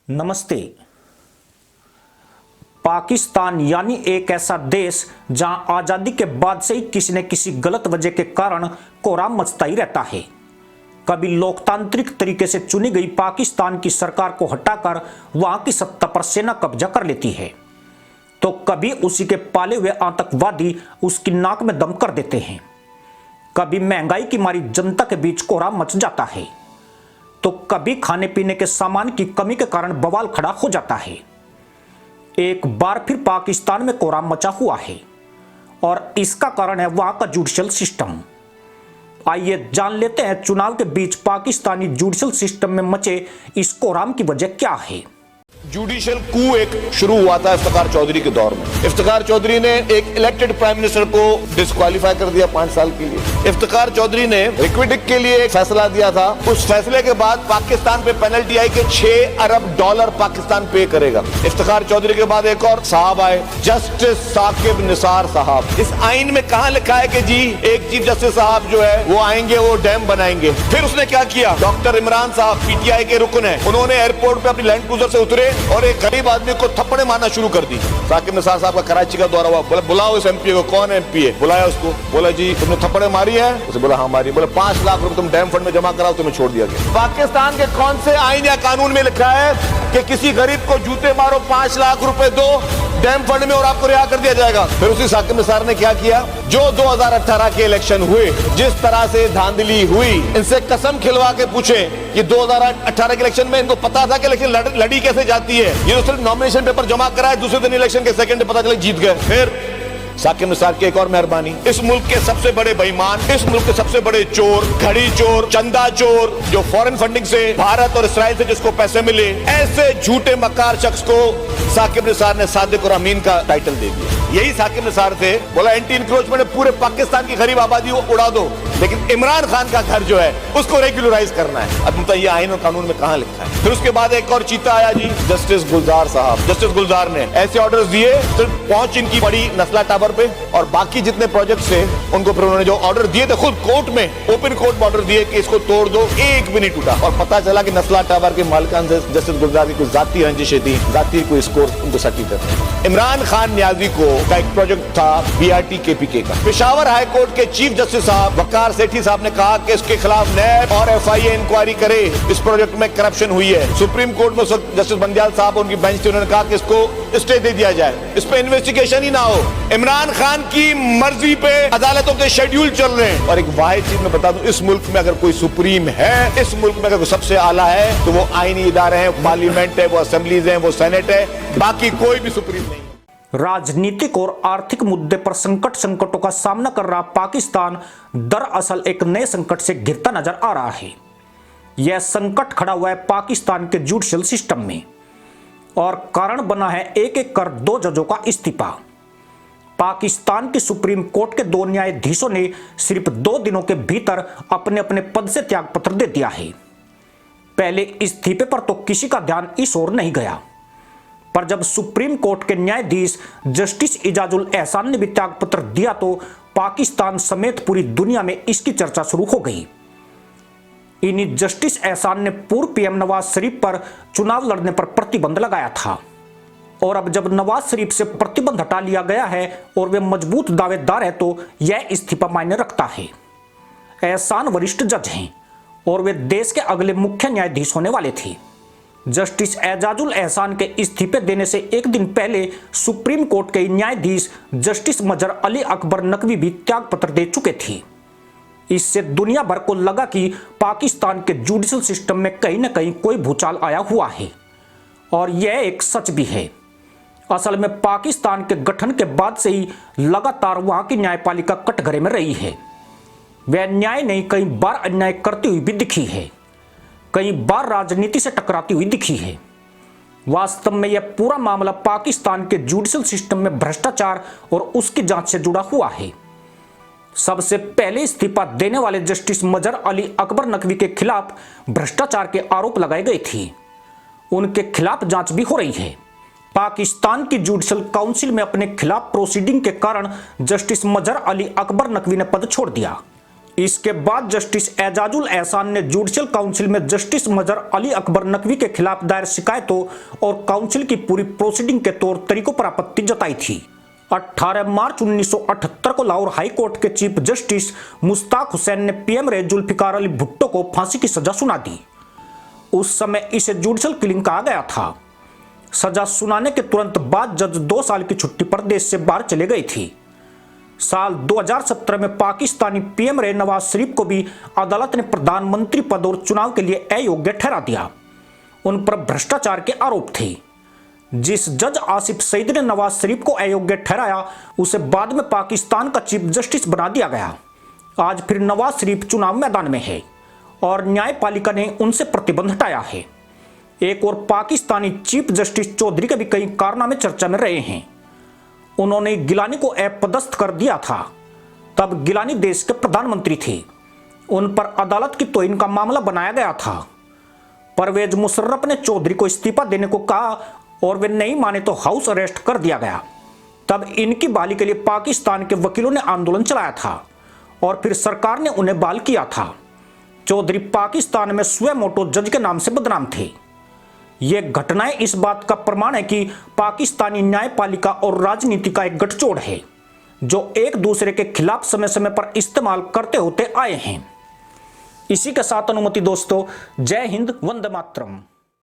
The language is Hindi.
नमस्ते। पाकिस्तान यानी एक ऐसा देश जहां आजादी के बाद से ही किसी न किसी गलत वजह के कारण कोहराम मचता ही रहता है। कभी लोकतांत्रिक तरीके से चुनी गई पाकिस्तान की सरकार को हटाकर वहां की सत्ता पर सेना कब्जा कर लेती है, तो कभी उसी के पाले हुए आतंकवादी उसकी नाक में दम कर देते हैं। कभी महंगाई की मारी जनता के बीच कोहराम मच जाता है, तो कभी खाने पीने के सामान की कमी के कारण बवाल खड़ा हो जाता है। एक बार फिर पाकिस्तान में कोहराम मचा हुआ है और इसका कारण है वहां का जुडिशल सिस्टम। आइए जान लेते हैं चुनाव के बीच पाकिस्तानी जुडिशल सिस्टम में मचे इस कोहराम की वजह क्या है। जुडिशियल कू एक शुरू हुआ था इफ्तिखार चौधरी के दौर में। इफ्तिखार चौधरी ने एक इलेक्टेड प्राइम मिनिस्टर को डिस्क्वालीफाई कर दिया 5 साल के लिए। इफ्तिखार चौधरी ने रिक्विडिक के लिए एक फैसला दिया था। उस फैसले के बाद पाकिस्तान पे पेनल्टी आई कि $6 अरब पाकिस्तान पे करेगा। इफ्तिखार चौधरी के बाद एक और साहब आए, जस्टिस साकिब निसार साहब। इस आइन में कहां लिखा है कि जी एक चीफ जस्टिस साहब जो है वो आएंगे, वो डैम बनाएंगे। फिर उसने क्या किया, डॉक्टर इमरान साहब पीटीआई के रुकन है, उन्होंने एयरपोर्ट पे अपनी लैंड क्रूजर से उतरे और एक गरीब आदमी को थप्पड़े मारना शुरू कर दी। साकिब निसार साहब का कराची का दौरा हुआ, बोले बुलाओ इस एमपी को। कौन एमपी है? बुलाया उसको। बोला जी तुमने थप्पड़े मारी है? उसे बोला हाँ मारी। बोले 5 लाख रुपए तुम डैम फंड में जमा कराओ, तुम्हें छोड़ दिया गया। पाकिस्तान के कौन से आइन या कानून में लिखा है कि किसी गरीब को जूते मारो, 5 लाख रुपए दो डैम फंड में और आपको रिहा कर दिया जाएगा? फिर उसी साकिब निसार ने क्या किया, जो 2018 के इलेक्शन हुए, जिस तरह से धांधली हुई, इनसे कसम खिलवा के पूछे कि 2018 के इलेक्शन में इनको पता था कि इलेक्शन लड़ी कैसे जाती है। ये तो सिर्फ नॉमिनेशन पेपर जमा कराए, दूसरे दिन इलेक्शन के सेकंड पता चला जीत गए। फिर साकिब निसार की एक और मेहरबानी, इस मुल्क के सबसे बड़े बेईमान, इस मुल्क के सबसे बड़े चोर, घड़ी चोर, चंदा चोर, जो फॉरेन फंडिंग से भारत और इसराइल से जिसको पैसे मिले, ऐसे झूठे मक्कार शख्स को साकिब निसार ने सादिक और अमीन का टाइटल दे दिया। यही साकिब निसार थे, बोला एंटी इंक्रोचमेंट पूरे पाकिस्तान की गरीब आबादी को उड़ा दो, लेकिन इमरान खान का घर जो है उसको रेगुलराइज करना है। अब बताइए आइन और कानून में कहां लिखा है? फिर उसके बाद एक और चीता आया जी, जस्टिस गुलजार साहब। जस्टिस गुलजार ने ऐसे ऑर्डर्स दिए, सिर्फ पहुंच इनकी बड़ी नस्ला टावर पे, और बाकी जितने प्रोजेक्ट्स थे उनको फिर उन्होंने जो ऑर्डर दिए थे खुद कोर्ट में, ओपन कोर्ट में ऑर्डर दिए कि इसको तोड़ दो, एक भी नहीं टूटा। और पता चला कि नस्ला टावर के मालिकान से जस्टिस गुलजार की कुछ जाती रंजिशें थी, जाती कोई स्कोर उनको सेटल करते। इमरान खान न्याजी को का एक प्रोजेक्ट था बीआरटी केपीके का। पेशावर हाई कोर्ट के चीफ जस्टिस साहब वकार सेठी साहब ने कहा कि इसके खिलाफ नैब और एफआईए इंक्वायरी करे, इस प्रोजेक्ट में करप्शन हुई है। सुप्रीम कोर्ट में जस्टिस बंदियाल साहब उनकी बेंच थी, उन्होंने कहा कि इसको स्टे दे दिया जाए, इस पे इन्वेस्टिगेशन ही ना हो। इमरान खान की मर्जी पे अदालतों के शेड्यूल चल रहे हैं। और एक वाहिद चीज मैं बता दूं, इस मुल्क में अगर कोई सुप्रीम है, इस मुल्क में अगर कोई सबसे आला है, तो वो आईनी इदारे हैं, पार्लियामेंट है, वो असेंबलीज हैं, वो सेनेट है, बाकी कोई भी सुप्रीम नहीं। राजनीतिक और आर्थिक मुद्दे पर संकटों का सामना कर रहा पाकिस्तान दरअसल एक नए संकट से घिरता नजर आ रहा है। यह संकट खड़ा हुआ है पाकिस्तान के जुडिशल सिस्टम में, और कारण बना है एक एक कर 2 जजों का इस्तीफा। पाकिस्तान की सुप्रीम कोर्ट के 2 न्यायाधीशों ने सिर्फ 2 दिनों के भीतर अपने अपने पद से त्यागपत्र दे दिया है। पहले इस्तीफे पर तो किसी का ध्यान इस ओर नहीं गया, पर जब सुप्रीम कोर्ट के न्यायाधीश जस्टिस इजाजुल एहसान ने भी त्यागपत्र दिया तो पाकिस्तान समेत पूरी दुनिया में इसकी चर्चा शुरू हो गई। इन्हीं जस्टिस एहसान ने पूर्व पीएम नवाज शरीफ पर चुनाव लड़ने पर प्रतिबंध लगाया था, और अब जब नवाज शरीफ से प्रतिबंध हटा लिया गया है और वे मजबूत दावेदार है, तो यह इस्तीफा मायने रखता है। एहसान वरिष्ठ जज हैं और वे देश के अगले मुख्य न्यायाधीश होने वाले थे। जस्टिस एजाजुल एहसान के इस्तीफे देने से एक दिन पहले सुप्रीम कोर्ट के न्यायाधीश जस्टिस मजहर अली अकबर नकवी भी त्यागपत्र दे चुके थे। इससे दुनिया भर को लगा कि पाकिस्तान के जुडिशल सिस्टम में कहीं न कहीं कोई भूचाल आया हुआ है, और यह एक सच भी है। असल में पाकिस्तान के गठन के बाद से ही लगातार वहां की न्यायपालिका कटघरे में रही है। वह न्याय नहीं, कई बार अन्याय करती हुई भी दिखी है, कई बार राजनीति से टकराती हुई दिखी है। वास्तव में यह पूरा मामला पाकिस्तान के जुडिशल सिस्टम में भ्रष्टाचार और उसकी जांच से जुड़ा हुआ है। सबसे पहले इस्तीफा देने वाले जस्टिस मजहर अली अकबर नकवी के खिलाफ भ्रष्टाचार के आरोप लगाए गए थे। उनके खिलाफ जांच भी हो रही है। पाकिस्तान की जुडिशल काउंसिल में अपने खिलाफ प्रोसीडिंग के कारण जस्टिस मजहर अली अकबर नकवी ने पद छोड़ दिया। इसके बाद जस्टिस एजाजुल एहसान ने जुडिशियल काउंसिल में जस्टिस मजहर अली अकबर नकवी के खिलाफ दायर शिकायतों और काउंसिल की पूरी प्रोसीडिंग के तौर तरीकों पर आपत्ति जताई थी। 18 मार्च 1978 को लाहौर हाई कोर्ट के चीफ जस्टिस मुश्ताक हुसैन ने पीएम रहे जुल्फिकार अली भुट्टो को फांसी की सजा सुना दी। उस समय इसे जुडिशियल किलिंग कहा गया था। सजा सुनाने के तुरंत बाद जज 2 साल की छुट्टी पर देश से बाहर चले गई थी। साल 2017 में पाकिस्तानी पीएम रहे नवाज शरीफ को भी अदालत ने प्रधानमंत्री पद और चुनाव के लिए अयोग्य ठहरा दिया। उन पर भ्रष्टाचार के आरोप थे। जिस जज आसिफ सईद ने नवाज शरीफ को अयोग्य ठहराया उसे बाद में पाकिस्तान का चीफ जस्टिस बना दिया गया। आज फिर नवाज शरीफ चुनाव मैदान में है और न्यायपालिका ने उनसे प्रतिबंध हटाया है। एक और पाकिस्तानी चीफ जस्टिस चौधरी के भी कई कारनामे चर्चा में रहे हैं। उन्होंने गिलानी को अपदस्थ कर दिया था। तब गिलानी देश के प्रधानमंत्री थे। उन पर अदालत की तौहीन का मामला बनाया गया था। परवेज मुशर्रफ ने चौधरी को इस्तीफा देने को कहा और वे नहीं माने तो हाउस अरेस्ट कर दिया गया। तब इनकी बहाली के लिए पाकिस्तान के वकीलों ने आंदोलन चलाया था और फिर सरकार ने उन्हें बहाल किया था। चौधरी पाकिस्तान में सुए मोटो जज के नाम से बदनाम थे। ये घटनाएं इस बात का प्रमाण है कि पाकिस्तानी न्यायपालिका और राजनीति का एक गठजोड़ है जो एक दूसरे के खिलाफ समय समय पर इस्तेमाल करते होते आए हैं। इसी के साथ अनुमति दोस्तों, जय हिंद, वंदे मातरम।